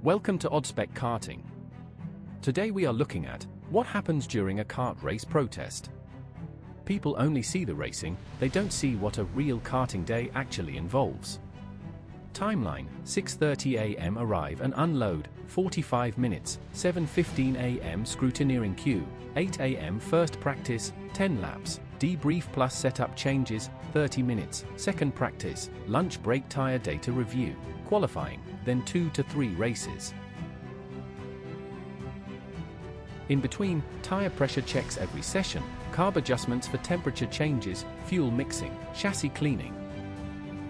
Welcome to OddSpec Karting. Today we are looking at what happens during a kart race protest. People only see the racing, they don't see what a real karting day actually involves. Timeline: 6:30 a.m. arrive and unload, 45 minutes, 7:15 a.m. scrutineering queue, 8 a.m. first practice, 10 laps, debrief plus setup changes, 30 minutes, second practice, lunch break tire data review, qualifying, then 2 to 3 races. In between, tire pressure checks every session, carb adjustments for temperature changes, fuel mixing, chassis cleaning.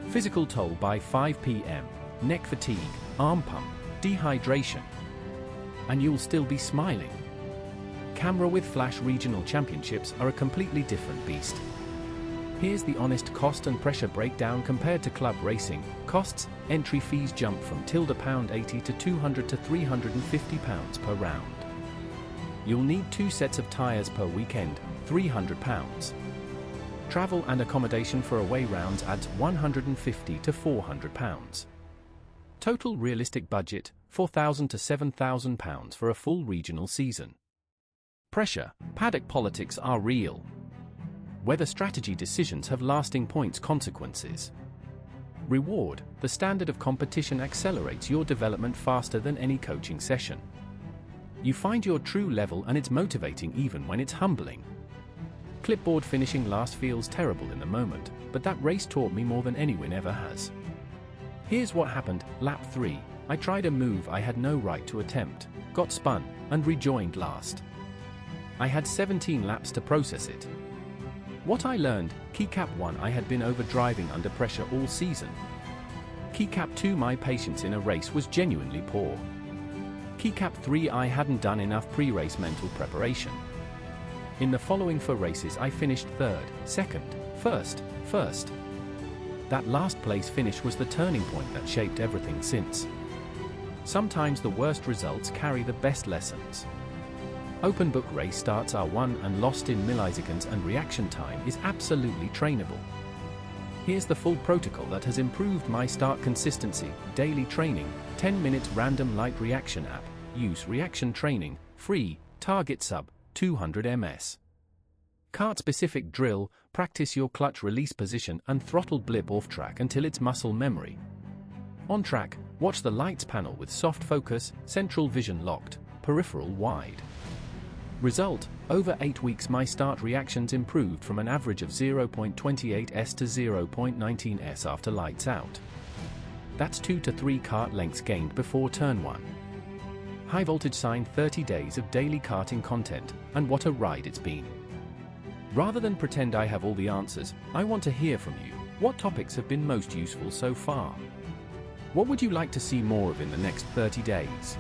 Physical toll by 5 p.m, neck fatigue, arm pump, dehydration. And you'll still be smiling. Camera with flash regional championships are a completely different beast. Here's the honest cost and pressure breakdown compared to club racing. Costs: entry fees jump from £80 to £200 to £350 per round. You'll need 2 sets of tyres per weekend, £300. Travel and accommodation for away rounds adds £150 to £400. Total realistic budget, £4,000 to £7,000 for a full regional season. Pressure: paddock politics are real. Weather strategy decisions have lasting points consequences. Reward: the standard of competition accelerates your development faster than any coaching session. You find your true level and it's motivating even when it's humbling. Clipboard finishing last feels terrible in the moment, but that race taught me more than any win ever has. Here's what happened: lap 3, I tried a move I had no right to attempt, got spun, and rejoined last. I had 17 laps to process it. What I learned: keycap 1, I had been overdriving under pressure all season. Keycap 2, my patience in a race was genuinely poor. Keycap 3, I hadn't done enough pre-race mental preparation. In the following 4 races I finished 3rd, 2nd, 1st. That last place finish was the turning point that shaped everything since. Sometimes the worst results carry the best lessons. Open book race starts are won and lost in milliseconds, and reaction time is absolutely trainable. Here's the full protocol that has improved my start consistency: daily training, 10 minutes random light reaction app, use reaction training, free, target sub, 200 ms. Kart specific drill: practice your clutch release position and throttle blip off track until it's muscle memory. On track, watch the lights panel with soft focus, central vision locked, peripheral wide. Result: over 8 weeks my start reactions improved from an average of 0.28s to 0.19s after lights out. That's 2 to 3 kart lengths gained before turn 1. High voltage sign: 30 days of daily karting content, and what a ride it's been. Rather than pretend I have all the answers, I want to hear from you. What topics have been most useful so far? What would you like to see more of in the next 30 days?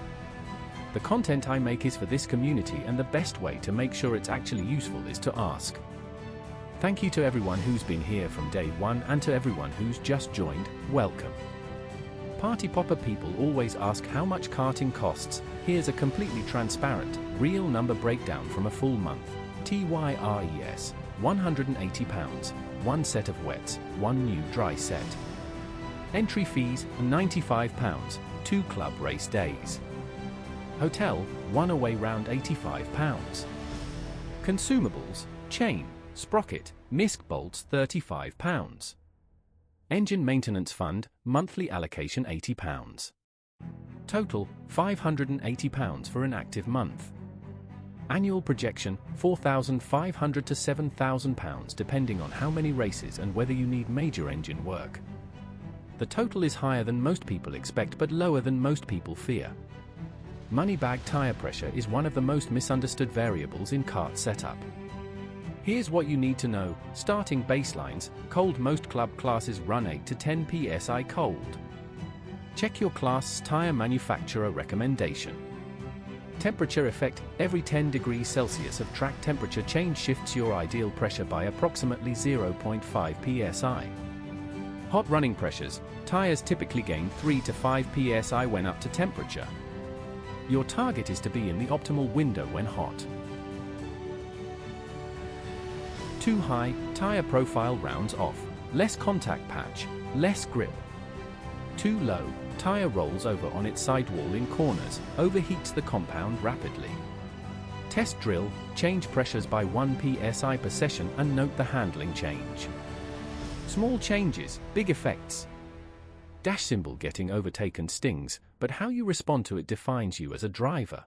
The content I make is for this community, and the best way to make sure it's actually useful is to ask. Thank you to everyone who's been here from day 1, and to everyone who's just joined, welcome. Party popper people always ask how much karting costs. Here's a completely transparent, real number breakdown from a full month. TYRES, £180, 1 set of wets, 1 new dry set. Entry fees, £95, 2 club race days. Hotel, 1 away round, £85. Consumables: chain, sprocket, misc bolts, £35. Engine maintenance fund, monthly allocation £80. Total, £580 for an active month. Annual projection, £4,500 to £7,000 depending on how many races and whether you need major engine work. The total is higher than most people expect but lower than most people fear. Money bag tire pressure is one of the most misunderstood variables in kart setup. Here's what you need to know: starting baselines: cold, most club classes run 8 to 10 psi cold. Check your class's tire manufacturer recommendation. Temperature effect: every 10 degrees Celsius of track temperature change shifts your ideal pressure by approximately 0.5 psi. Hot running pressures: tires typically gain 3 to 5 psi when up to temperature. Your target is to be in the optimal window when hot. Too high, tire profile rounds off, less contact patch, less grip. Too low, tire rolls over on its sidewall in corners, overheats the compound rapidly. Test drill, change pressures by 1 psi per session and note the handling change. Small changes, big effects. Dash symbol getting overtaken stings, but how you respond to it defines you as a driver.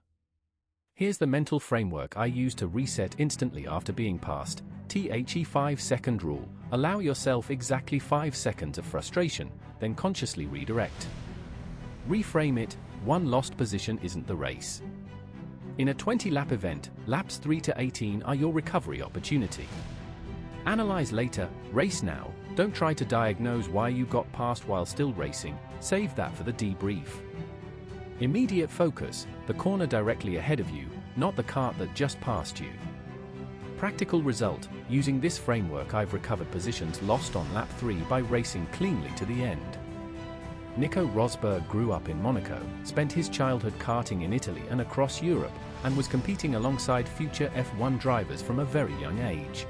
Here's the mental framework I use to reset instantly after being passed. The 5-second rule. Allow yourself exactly 5 seconds of frustration, then consciously redirect. Reframe it, one lost position isn't the race. In a 20-lap event, laps 3 to 18 are your recovery opportunity. Analyze later, race now. Don't try to diagnose why you got past while still racing, save that for the debrief. Immediate focus, the corner directly ahead of you, not the kart that just passed you. Practical result, using this framework I've recovered positions lost on lap 3 by racing cleanly to the end. Nico Rosberg grew up in Monaco, spent his childhood karting in Italy and across Europe, and was competing alongside future F1 drivers from a very young age.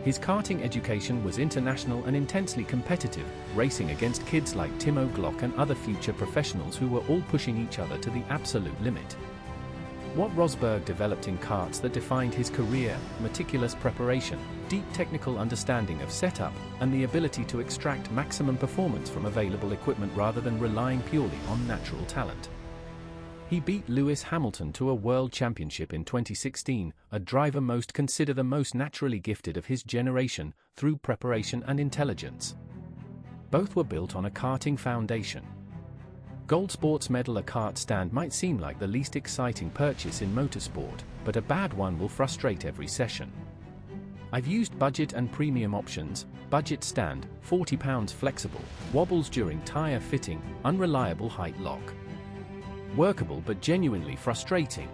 His karting education was international and intensely competitive, racing against kids like Timo Glock and other future professionals who were all pushing each other to the absolute limit. What Rosberg developed in karts that defined his career: meticulous preparation, deep technical understanding of setup, and the ability to extract maximum performance from available equipment rather than relying purely on natural talent. He beat Lewis Hamilton to a world championship in 2016, a driver most considered the most naturally gifted of his generation, through preparation and intelligence. Both were built on a karting foundation. Gold Sports Medal: a kart stand might seem like the least exciting purchase in motorsport, but a bad one will frustrate every session. I've used budget and premium options. Budget stand, £40 flexible, wobbles during tire fitting, unreliable height lock. Workable but genuinely frustrating.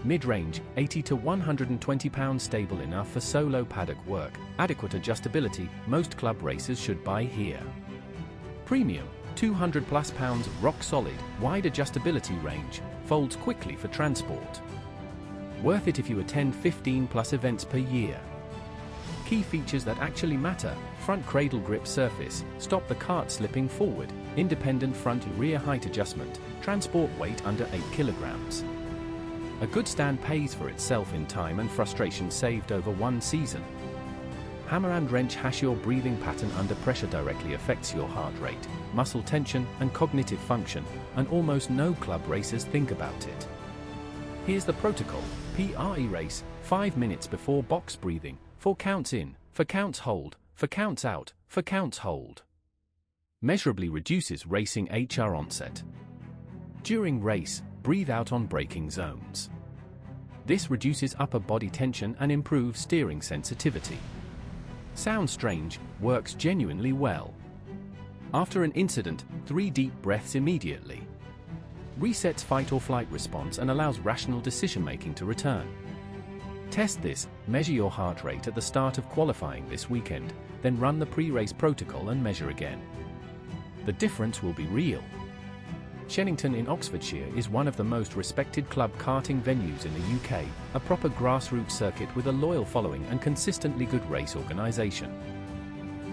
Mid-range, £80 to £120 stable enough for solo paddock work, adequate adjustability, most club racers should buy here. Premium, £200+ rock solid, wide adjustability range, folds quickly for transport. Worth it if you attend 15+ events per year. Key features that actually matter: front cradle grip surface, stop the kart slipping forward, independent front and rear height adjustment, transport weight under 8 kilograms. A good stand pays for itself in time and frustration saved over one season. Hammer and wrench: your breathing pattern under pressure directly affects your heart rate, muscle tension, and cognitive function, and almost no club racers think about it. Here's the protocol: PRE race, 5 minutes before box breathing, 4 counts in, 4 counts hold, 4 counts out, 4 counts hold. Measurably reduces racing HR onset. During race, breathe out on braking zones. This reduces upper body tension and improves steering sensitivity. Sounds strange, works genuinely well. After an incident, 3 deep breaths immediately. Resets fight or flight response and allows rational decision-making to return. Test this, measure your heart rate at the start of qualifying this weekend, then run the pre-race protocol and measure again. The difference will be real. Shennington in Oxfordshire is one of the most respected club karting venues in the UK, a proper grassroots circuit with a loyal following and consistently good race organisation.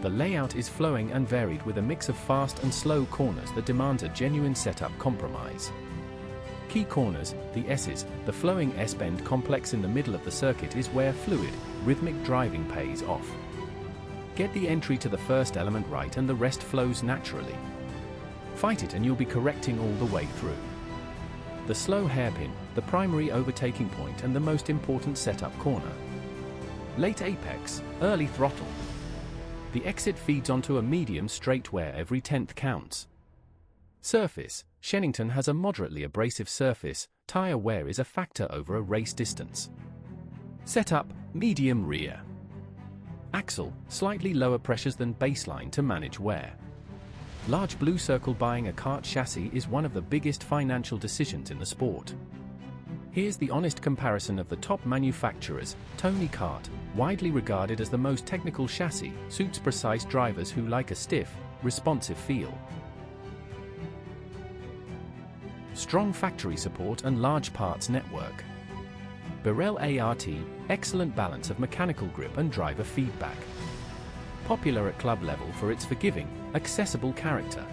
The layout is flowing and varied with a mix of fast and slow corners that demands a genuine setup compromise. Key corners, the S's, the flowing S-bend complex in the middle of the circuit is where fluid, rhythmic driving pays off. Get the entry to the first element right and the rest flows naturally. Fight it and you'll be correcting all the way through. The slow hairpin, the primary overtaking point and the most important setup corner. Late apex, early throttle. The exit feeds onto a medium straight where every 10th counts. Surface, Shennington has a moderately abrasive surface, tyre wear is a factor over a race distance. Setup, medium rear. Axle, slightly lower pressures than baseline to manage wear. Large blue circle: buying a kart chassis is one of the biggest financial decisions in the sport. Here's the honest comparison of the top manufacturers. Tony Kart, widely regarded as the most technical chassis, suits precise drivers who like a stiff, responsive feel. Strong factory support and large parts network. Birel ART, excellent balance of mechanical grip and driver feedback. Popular at club level for its forgiving, accessible character.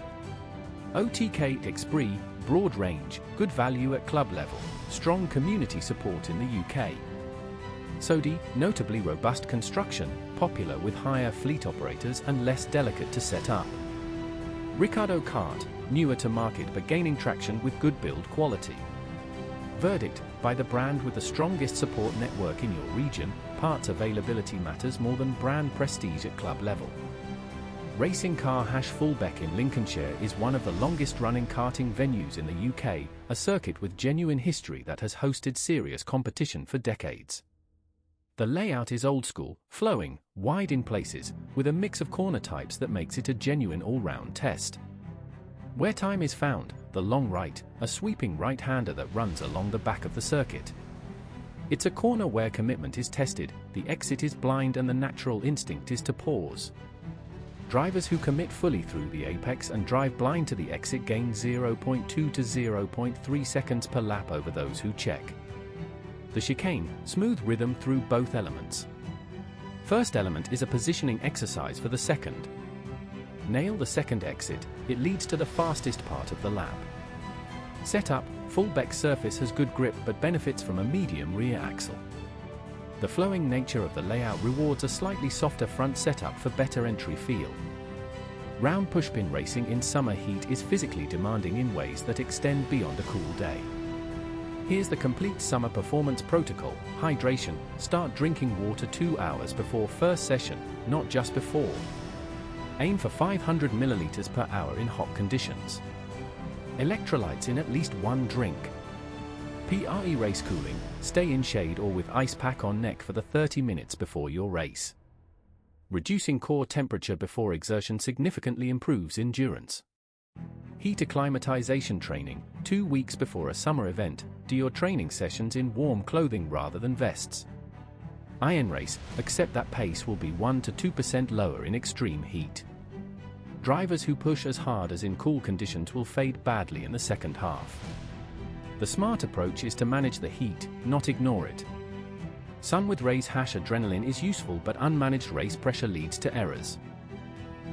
OTK Express, broad range, good value at club level, strong community support in the UK. Sodi, notably robust construction, popular with higher fleet operators and less delicate to set up. Ricardo Kart, newer to market but gaining traction with good build quality. Verdict, buy the brand with the strongest support network in your region, parts availability matters more than brand prestige at club level. Racing Car Fullbeck in Lincolnshire is one of the longest-running karting venues in the UK, a circuit with genuine history that has hosted serious competition for decades. The layout is old-school, flowing, wide in places, with a mix of corner types that makes it a genuine all-round test. Where time is found, the long right, a sweeping right-hander that runs along the back of the circuit. It's a corner where commitment is tested, the exit is blind and the natural instinct is to pause. Drivers who commit fully through the apex and drive blind to the exit gain 0.2 to 0.3 seconds per lap over those who check. The chicane, smooth rhythm through both elements. First element is a positioning exercise for the second. Nail the second exit, it leads to the fastest part of the lap. Setup, Fullbeck surface has good grip but benefits from a medium rear axle. The flowing nature of the layout rewards a slightly softer front setup for better entry feel. Round pushpin racing in summer heat is physically demanding in ways that extend beyond a cool day. Here's the complete summer performance protocol: hydration, start drinking water 2 hours before first session, not just before. Aim for 500 milliliters per hour in hot conditions. Electrolytes in at least 1 drink. PRE race cooling, stay in shade or with ice pack on neck for the 30 minutes before your race. Reducing core temperature before exertion significantly improves endurance. Heat acclimatization training, 2 weeks before a summer event, do your training sessions in warm clothing rather than vests. Iron race, accept that pace will be 1 to 2% lower in extreme heat. Drivers who push as hard as in cool conditions will fade badly in the second half. The smart approach is to manage the heat, not ignore it. Sun with race adrenaline is useful, but unmanaged race pressure leads to errors.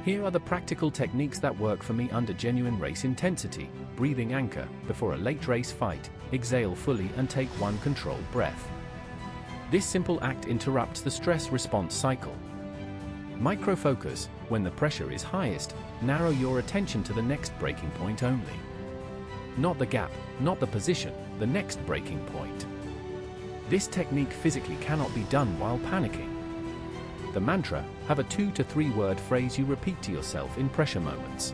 Here are the practical techniques that work for me under genuine race intensity: breathing anchor, before a late race fight, exhale fully and take 1 controlled breath. This simple act interrupts the stress response cycle. Microfocus, when the pressure is highest, narrow your attention to the next braking point only. Not the gap, not the position, the next braking point. This technique physically cannot be done while panicking. The mantra, have a 2 to 3 word phrase you repeat to yourself in pressure moments.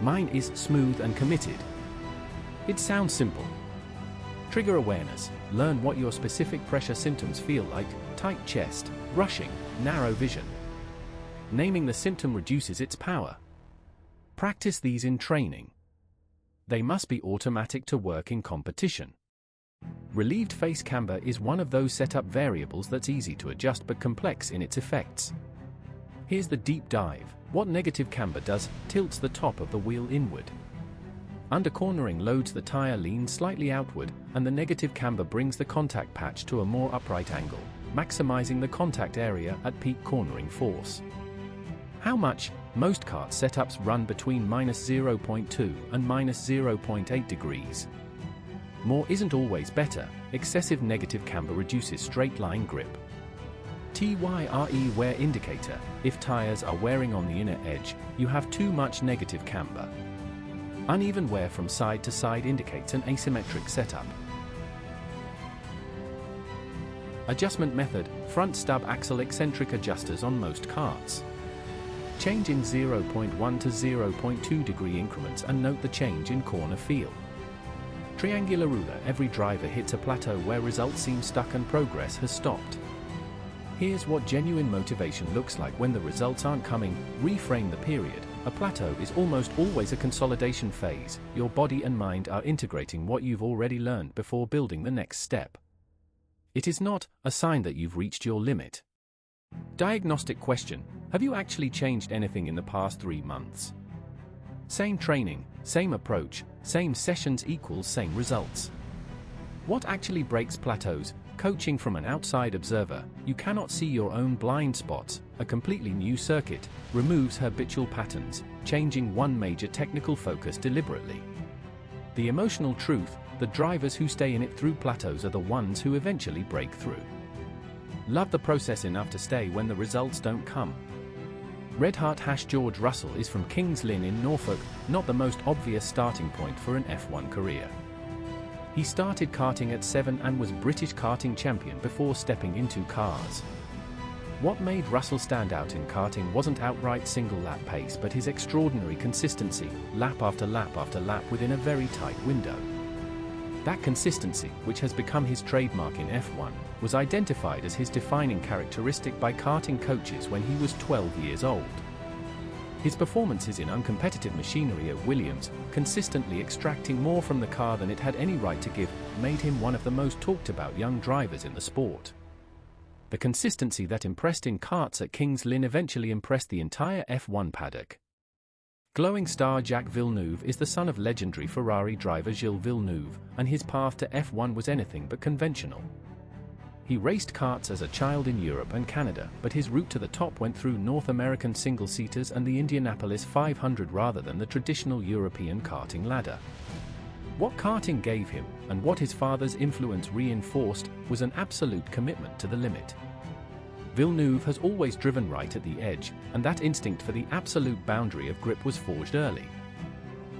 Mine is smooth and committed. It sounds simple. Trigger awareness, learn what your specific pressure symptoms feel like: tight chest, rushing, narrow vision. Naming the symptom reduces its power. Practice these in training. They must be automatic to work in competition. Relieved face camber is one of those setup variables that's easy to adjust but complex in its effects. Here's the deep dive. What negative camber does: tilts the top of the wheel inward. Undercornering loads the tire lean slightly outward, and the negative camber brings the contact patch to a more upright angle, maximizing the contact area at peak cornering force. How much? Most kart setups run between -0.2 and -0.8 degrees. More isn't always better. Excessive negative camber reduces straight-line grip. TYRE wear indicator: if tires are wearing on the inner edge, you have too much negative camber. Uneven wear from side to side indicates an asymmetric setup. Adjustment method: front stub axle eccentric adjusters on most karts. Change in 0.1 to 0.2 degree increments and note the change in corner feel. Triangular ruler: every driver hits a plateau where results seem stuck and progress has stopped. Here's what genuine motivation looks like when the results aren't coming. Reframe the period. A plateau is almost always a consolidation phase. Your body and mind are integrating what you've already learned before building the next step. It is not a sign that you've reached your limit. Diagnostic question: have you actually changed anything in the past 3 months? Same training, same approach, same sessions equals same results. What actually breaks plateaus? Coaching from an outside observer: you cannot see your own blind spots, a completely new circuit, removes habitual patterns, changing one major technical focus deliberately. The emotional truth: the drivers who stay in it through plateaus are the ones who eventually break through. Love the process enough to stay when the results don't come. Red Heart George Russell is from Kings Lynn in Norfolk, not the most obvious starting point for an F1 career. He started karting at 7 and was British karting champion before stepping into cars. What made Russell stand out in karting wasn't outright single-lap pace but his extraordinary consistency, lap after lap after lap within a very tight window. That consistency, which has become his trademark in F1, was identified as his defining characteristic by karting coaches when he was 12 years old. His performances in uncompetitive machinery at Williams, consistently extracting more from the car than it had any right to give, made him one of the most talked about young drivers in the sport. The consistency that impressed in karts at Kings Lynn eventually impressed the entire F1 paddock. Glowing star Jacques Villeneuve is the son of legendary Ferrari driver Gilles Villeneuve, and his path to F1 was anything but conventional. He raced karts as a child in Europe and Canada, but his route to the top went through North American single-seaters and the Indianapolis 500 rather than the traditional European karting ladder. What karting gave him, and what his father's influence reinforced, was an absolute commitment to the limit. Villeneuve has always driven right at the edge, and that instinct for the absolute boundary of grip was forged early.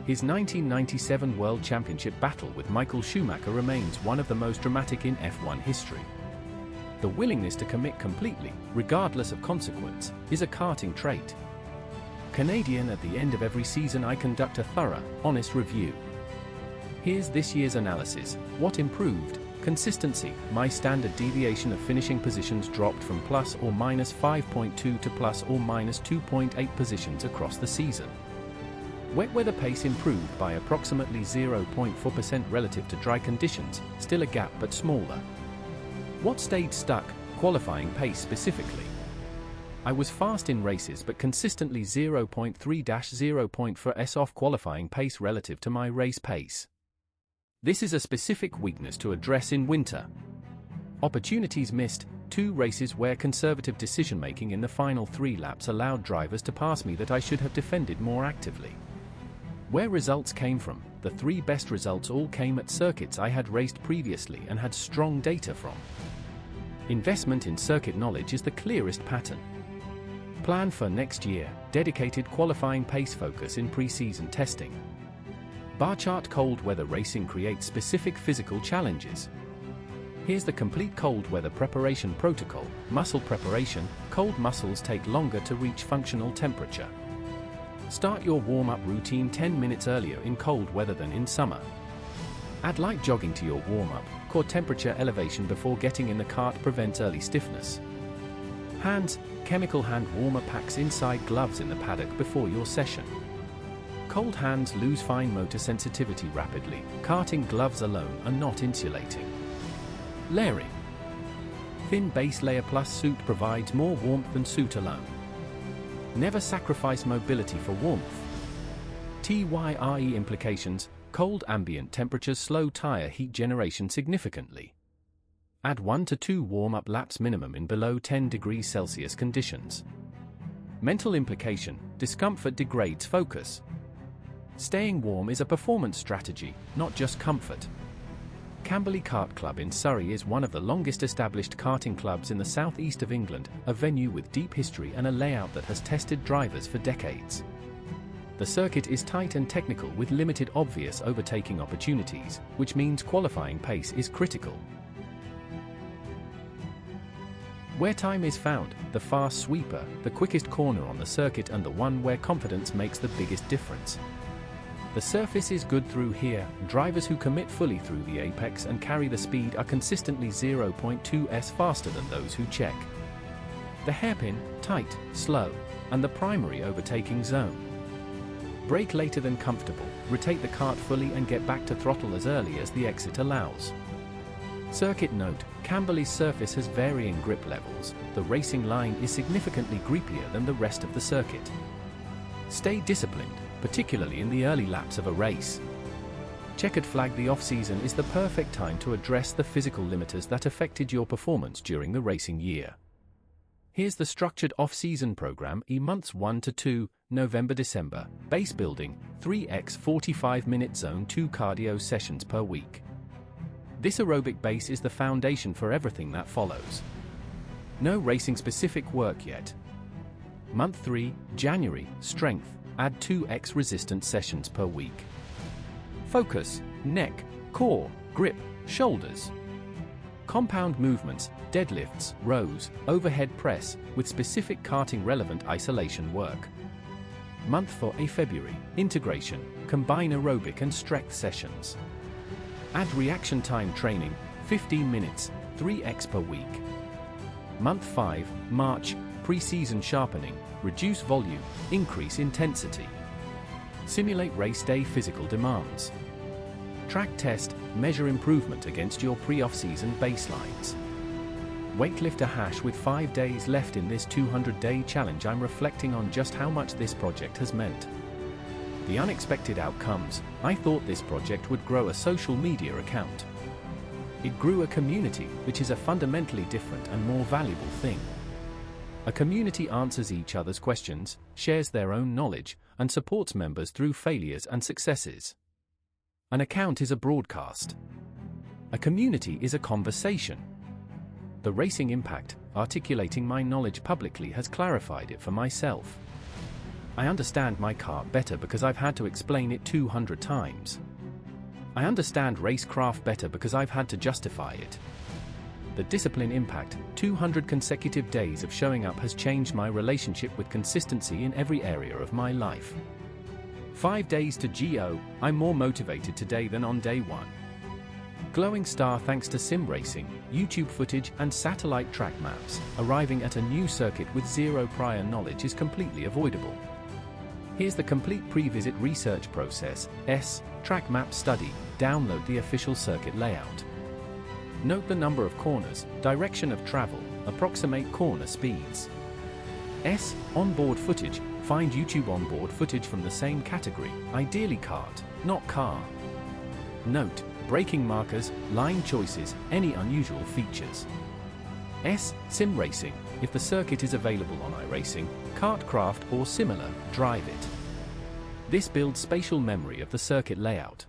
His 1997 World Championship battle with Michael Schumacher remains one of the most dramatic in F1 history. The willingness to commit completely, regardless of consequence, is a karting trait. Canadian: at the end of every season I conduct a thorough, honest review. Here's this year's analysis. What improved? Consistency. My standard deviation of finishing positions dropped from plus or minus 5.2 to plus or minus 2.8 positions across the season. Wet weather pace improved by approximately 0.4% relative to dry conditions, still a gap but smaller. What stayed stuck? Qualifying pace specifically. I was fast in races but consistently 0.3-0.4s off qualifying pace relative to my race pace. This is a specific weakness to address in winter. Opportunities missed: 2 races where conservative decision-making in the final 3 laps allowed drivers to pass me that I should have defended more actively. Where results came from: the 3 best results all came at circuits I had raced previously and had strong data from. Investment in circuit knowledge is the clearest pattern. Plan for next year: dedicated qualifying pace focus in pre-season testing. Bar chart: cold weather racing creates specific physical challenges. Here's the complete cold weather preparation protocol. Muscle preparation: cold muscles take longer to reach functional temperature. Start your warm-up routine 10 minutes earlier in cold weather than in summer. Add light jogging to your warm-up. Core temperature elevation before getting in the kart prevents early stiffness. Hands: chemical hand warmer packs inside gloves in the paddock before your session. Cold hands lose fine motor sensitivity rapidly. Karting gloves alone are not insulating. Layering: thin base layer plus suit provides more warmth than suit alone. Never sacrifice mobility for warmth. TYRE implications: cold ambient temperatures slow tire heat generation significantly. Add 1 to 2 warm-up laps minimum in below 10 degrees Celsius conditions. Mental implication: discomfort degrades focus. Staying warm is a performance strategy, not just comfort. Camberley Kart Club in Surrey is one of the longest established karting clubs in the southeast of England, a venue with deep history and a layout that has tested drivers for decades. The circuit is tight and technical with limited obvious overtaking opportunities, which means qualifying pace is critical. Where time is found: the fast sweeper, the quickest corner on the circuit and the one where confidence makes the biggest difference. The surface is good through here. Drivers who commit fully through the apex and carry the speed are consistently 0.2s faster than those who check. The hairpin: tight, slow, and the primary overtaking zone. Brake later than comfortable, rotate the kart fully and get back to throttle as early as the exit allows. Circuit note: Camberley's surface has varying grip levels. The racing line is significantly grippier than the rest of the circuit. Stay disciplined, particularly in the early laps of a race. Checkered flag: the off-season is the perfect time to address the physical limiters that affected your performance during the racing year. Here's the structured off-season program: months 1 to 2, November-December. Base building, 3x 45-minute zone 2 cardio sessions per week. This aerobic base is the foundation for everything that follows. No racing-specific work yet. Month 3, January, strength, add 2x resistance sessions per week. Focus, neck, core, grip, shoulders. Compound movements, deadlifts, rows, overhead press, with specific karting relevant isolation work. Month 4, February, integration, combine aerobic and strength sessions. Add reaction time training, 15 minutes, 3x per week. Month 5, March, pre-season sharpening, reduce volume, increase intensity. Simulate race day physical demands. Track test, measure improvement against your pre-off-season baselines. Weightlifter hash: with 5 days left in this 200-day challenge, I'm reflecting on just how much this project has meant. The unexpected outcomes: I thought this project would grow a social media account. It grew a community, which is a fundamentally different and more valuable thing. A community answers each other's questions, shares their own knowledge, and supports members through failures and successes. An account is a broadcast. A community is a conversation. The racing impact, articulating my knowledge publicly, has clarified it for myself. I understand my kart better because I've had to explain it 200 times. I understand racecraft better because I've had to justify it. The discipline impact, 200 consecutive days of showing up, has changed my relationship with consistency in every area of my life. 5 days to GO, I'm more motivated today than on day 1. Glowing star thanks to sim racing, YouTube footage and satellite track maps. Arriving at a new circuit with zero prior knowledge is completely avoidable. Here's the complete pre-visit research process. Track map study. Download the official circuit layout. Note the number of corners, direction of travel, approximate corner speeds. Onboard footage. Find YouTube onboard footage from the same category, ideally kart, not car. Note, braking markers, line choices, any unusual features. Sim racing. If the circuit is available on iRacing, Kartcraft or similar, drive it. This builds spatial memory of the circuit layout.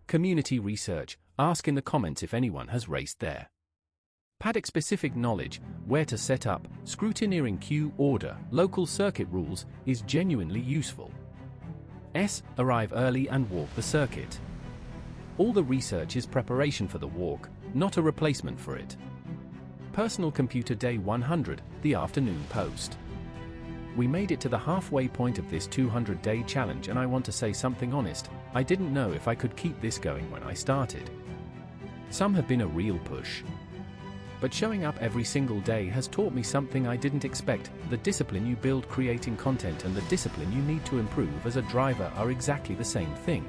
Community research. Ask in the comments if anyone has raced there. Paddock-specific knowledge, where to set up, scrutineering queue order, local circuit rules, is genuinely useful. Arrive early and walk the circuit. All the research is preparation for the walk, not a replacement for it. Personal computer day 100, the afternoon post. We made it to the halfway point of this 200-day challenge, and I want to say something honest. I didn't know if I could keep this going when I started. Some have been a real push. But showing up every single day has taught me something I didn't expect. The discipline you build creating content and the discipline you need to improve as a driver are exactly the same thing.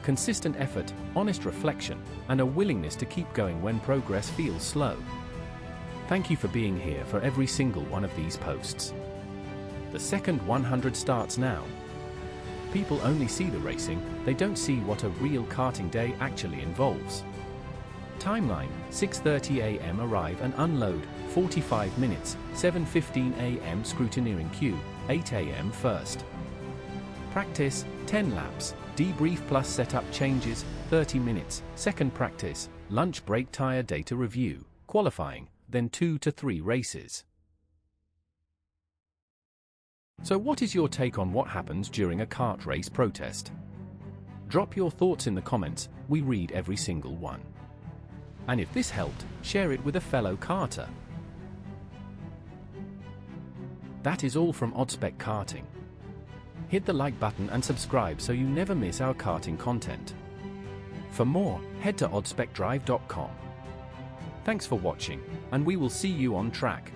Consistent effort, honest reflection, and a willingness to keep going when progress feels slow. Thank you for being here for every single one of these posts. The second 100 starts now. People only see the racing, they don't see what a real karting day actually involves. Timeline: 6:30 a.m. arrive and unload, 45 minutes, 7:15 a.m. scrutineering queue, 8 a.m. first. Practice: 10 laps, debrief plus setup changes, 30 minutes, second practice, lunch break, tire data review, qualifying, then 2 to 3 races. So what is your take on what happens during a kart race protest? Drop your thoughts in the comments, we read every single one. And if this helped, share it with a fellow karter. That is all from OddSpec Karting. Hit the like button and subscribe so you never miss our karting content. For more, head to oddspecdrive.com. Thanks for watching, and we will see you on track.